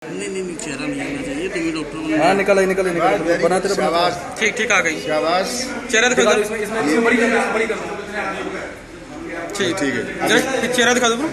नहीं चेहरा नहीं आना चाहिए। तुम्हें डॉक्टर हाँ निकल बनाते रहो। शाबाश, ठीक आ गई। शाबाश। चेहरा दिखा दो। इसमें बड़ी कर दो। ठीक है, चेहरा दिखा दो।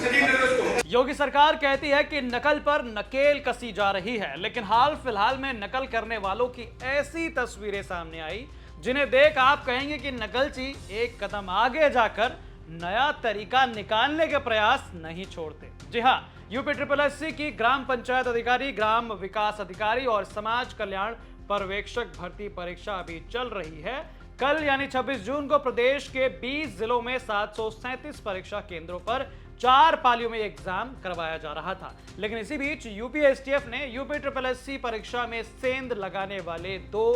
योगी सरकार कहती है कि नकल पर नकेल कसी जा रही है, लेकिन हाल फिलहाल में नकल करने वालों की ऐसी तस्वीरें सामने आई जिन्हें देख आप कहेंगे कि नकलची एक कदम आगे जाकर नया तरीका निकालने के प्रयास नहीं छोड़ते। जी हाँ, यूपी SSSC की ग्राम पंचायत अधिकारी, ग्राम विकास अधिकारी और समाज कल्याण पर्यवेक्षक भर्ती परीक्षा अभी चल रही है। कल यानी 26 जून को प्रदेश के 20 जिलों में 737 परीक्षा केंद्रों पर 4 पालियों में एग्जाम करवाया जा रहा था। लेकिन इसी बीच यूपी STF ने यूपी SSSC परीक्षा में सेंध लगाने वाले 2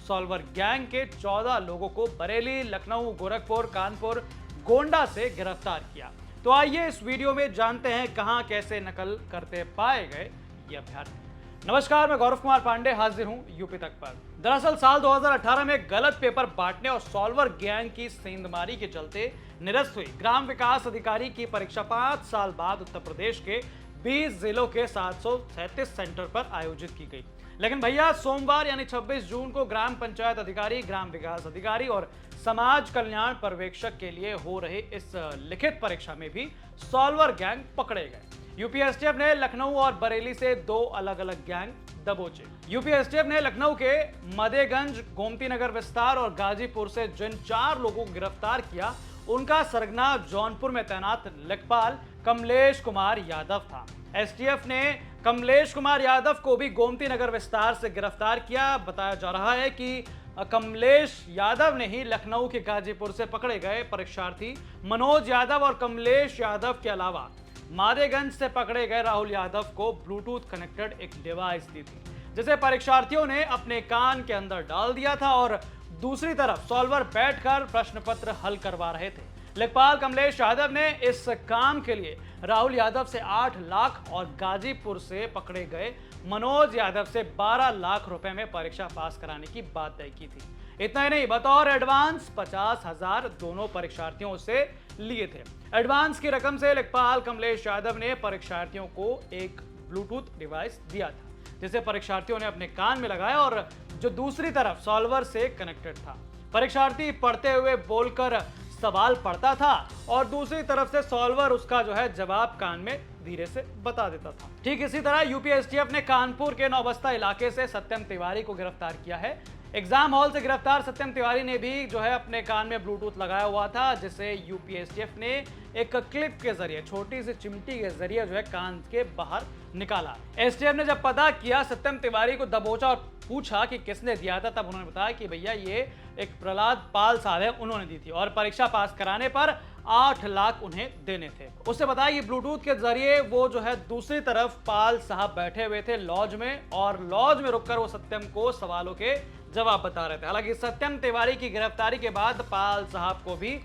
सॉल्वर गैंग के 14 लोगों को बरेली, लखनऊ, गोरखपुर, कानपुर, गोंडा से गिरफ्तार किया। तो आइए इस वीडियो में जानते हैं कहां कैसे नकल करते पाए गए ये अभ्यर्थी। नमस्कार, मैं गौरव कुमार पांडे हाजिर हूं यूपी तक पर। दरअसल साल 2018 में गलत पेपर बांटने और सॉल्वर गैंग की सेंधमारी के चलते निरस्त हुई ग्राम विकास अधिकारी की परीक्षा 5 साल बाद उत्तर प्रदेश के 20 जिलों के 737 सेंटर पर आयोजित की गई। लेकिन भैया सोमवार यानी 26 जून को ग्राम पंचायत अधिकारी, ग्राम विकास अधिकारी और समाज कल्याण पर्यवेक्षक के लिए हो रहे इस लिखित परीक्षा में भी सॉल्वर गैंग पकड़े गए। यूपी STF ने लखनऊ और बरेली से 2 अलग अलग गैंग दबोचे। यूपी STF ने लखनऊ के मदेगंज, गोमती नगर विस्तार और गाजीपुर से जिन 4 लोगों को गिरफ्तार किया, उनका सरगना जौनपुर में तैनात लेखपाल कमलेश कुमार यादव था। STF ने कमलेश कुमार यादव को भी गोमती नगर विस्तार से गिरफ्तार किया। बताया जा रहा है कि कमलेश यादव ने ही लखनऊ के गाजीपुर से पकड़े गए परीक्षार्थी मनोज यादव और कमलेश यादव के अलावा मादेगंज से पकड़े गए राहुल यादव को ब्लूटूथ कनेक्टेड एक डिवाइस दी थी, जिसे परीक्षार्थियों ने अपने कान के अंदर डाल दिया था और दूसरी तरफ सॉल्वर बैठकर प्रश्न पत्र हल करवा रहे थे। लेखपाल कमलेश यादव ने इस काम के लिए राहुल यादव से 8 लाख और गाजीपुर से पकड़े गए मनोज यादव से 12 लाख रुपए में परीक्षा पास कराने की बात तय की थी। इतना ही नहीं, बतौर एडवांस 50,000 दोनों परीक्षार्थियों से लिए थे। एडवांस की रकम से लेखपाल कमलेश यादव ने परीक्षार्थियों को एक ब्लूटूथ डिवाइस दिया था, जिसे परीक्षार्थियों ने अपने कान में लगाया और जो दूसरी तरफ सॉल्वर से कनेक्टेड था। परीक्षार्थी पढ़ते हुए बोलकर सवाल पढ़ता था और दूसरी तरफ से सॉल्वर उसका जवाब कान में धीरे से बता देता था। ठीक इसी तरह यूपी STF ने कानपुर के नौबस्ता इलाके से सत्यम तिवारी को गिरफ्तार किया है। एग्जाम हॉल से गिरफ्तार सत्यम तिवारी ने भी अपने कान में ब्लूटूथ लगाया हुआ था, जिसे यूपी STF ने एक क्लिप के जरिए, छोटी सी चिमटी के जरिए कान के बाहर निकाला। STF ने जब पता किया, सत्यम तिवारी को दबोचा और पूछा कि किसने दिया था, तब उन्होंने बताया कि भैया ये एक प्रहलाद पाल साहब है, उन्होंने दी थी और परीक्षा पास कराने पर 8 लाख उन्हें देने थे। उससे बताया कि ब्लूटूथ के जरिए वो दूसरी तरफ पाल साहब बैठे हुए थे लॉज में, और लॉज में रुककर वो सत्यम को सवालों के जवाब बता रहे थे। हालांकि सत्यम तिवारी की गिरफ्तारी के बाद पाल साहब को भी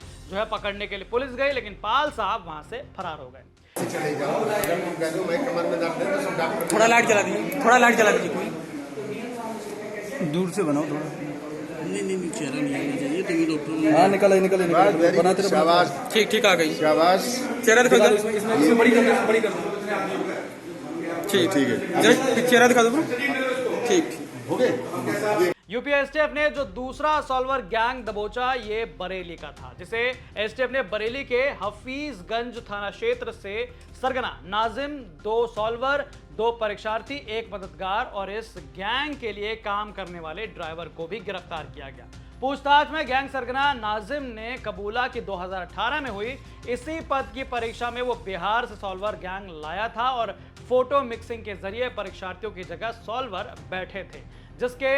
पकड़ने के लिए पुलिस गई, लेकिन पाल साहब वहां से फरार हो गए। थोड़ा लाइट जला दीजिए, कोई दूर से बनाओ थोड़ा। नहीं चेहरा नहीं आना चाहिए। तुम्हें डॉक्टर हाँ निकल बनाते रहो। शाबाश, ठीक आ गई। शाबाश। चेहरा दिखा दो। इसमें बड़ी कर दो। ठीक है, चेहरा दिखा दो। ठीक हो गए। यूपी STF ने जो दूसरा सॉल्वर गैंग दबोचा, ये बरेली का था, जिसे STF ने बरेली के हफीजगंज थाना क्षेत्र से सरगना नाजिम, 2 सॉल्वर, 2 परीक्षार्थी, 1 मददगार और इस गैंग के लिए काम करने वाले ड्राइवर को भी गिरफ्तार किया गया। पूछताछ में गैंग सरगना नाजिम ने कबूला कि 2018 में हुई इसी पद की परीक्षा में वो बिहार से सॉल्वर गैंग लाया था और फोटो मिक्सिंग के जरिए परीक्षार्थियों की जगह सॉल्वर बैठे थे, जिसके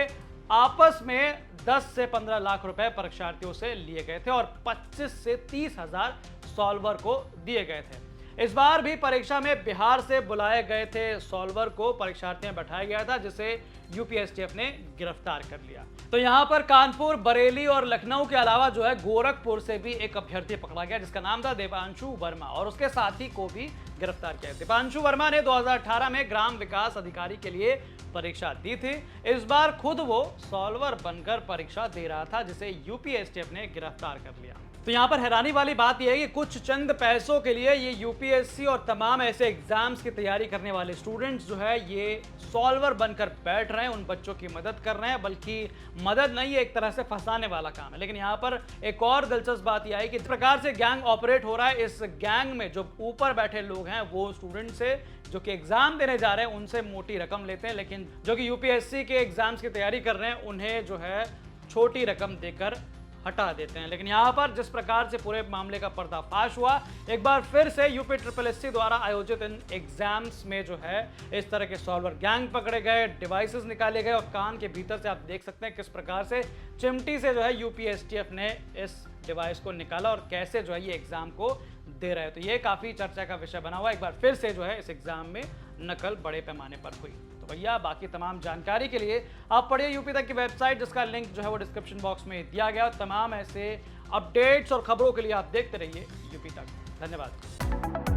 आपस में 10 से 15 लाख रुपए परीक्षार्थियों से लिए गए थे और 25 से 30 हजार सॉल्वर को दिए गए थे। इस बार भी परीक्षा में बिहार से बुलाए गए थे सॉल्वर को परीक्षार्थियों में बैठाया गया था, जिसे यूपी STF ने गिरफ्तार कर लिया। तो यहां पर कानपुर, बरेली और लखनऊ के अलावा गोरखपुर से भी एक अभ्यर्थी पकड़ा गया, जिसका नाम था देवांशु वर्मा, और उसके साथी को भी गिरफ्तार किया। देवांशु वर्मा ने 2018 में ग्राम विकास अधिकारी के लिए परीक्षा दी थी। इस बार खुद वो सॉल्वर बनकर परीक्षा दे रहा था, जिसे यूपी STF ने गिरफ्तार कर लिया। तो यहाँ पर हैरानी वाली बात यह है कि कुछ चंद पैसों के लिए ये यूपीएससी और तमाम ऐसे एग्जाम्स की तैयारी करने वाले स्टूडेंट्स जो है ये सॉल्वर बनकर बैठ रहे हैं, उन बच्चों की मदद कर रहे हैं, बल्कि मदद नहीं है, एक तरह से फंसाने वाला काम है। लेकिन यहाँ पर एक और दिलचस्प बात यह है कि इस प्रकार से गैंग ऑपरेट हो रहा है। इस गैंग में जो ऊपर बैठे लोग हैं वो स्टूडेंट से जो कि एग्जाम देने जा रहे हैं उनसे मोटी रकम लेते हैं, लेकिन जो कि यूपीएससी के एग्जाम्स की तैयारी कर रहे हैं उन्हें जो है छोटी रकम देकर हटा देते हैं। लेकिन यहाँ पर जिस प्रकार से पूरे मामले का पर्दाफाश हुआ, एक बार फिर से यूपी SSSC द्वारा आयोजित इन एग्जाम्स में जो है इस तरह के सॉल्वर गैंग पकड़े गए, डिवाइसेस निकाले गए और कान के भीतर से आप देख सकते हैं किस प्रकार से चिमटी से जो है यूपीएसटीएफ ने इस डिवाइस को निकाला और कैसे जो है ये एग्जाम को दे रहे हैं। तो ये काफ़ी चर्चा का विषय बना हुआ। एक बार फिर से जो है इस एग्जाम में नकल बड़े पैमाने पर हुई। तो भैया बाकी तमाम जानकारी के लिए आप पढ़िए यूपी तक की वेबसाइट, जिसका लिंक जो है वो डिस्क्रिप्शन बॉक्स में दिया गया। और तमाम ऐसे अपडेट्स और खबरों के लिए आप देखते रहिए यूपी तक। धन्यवाद।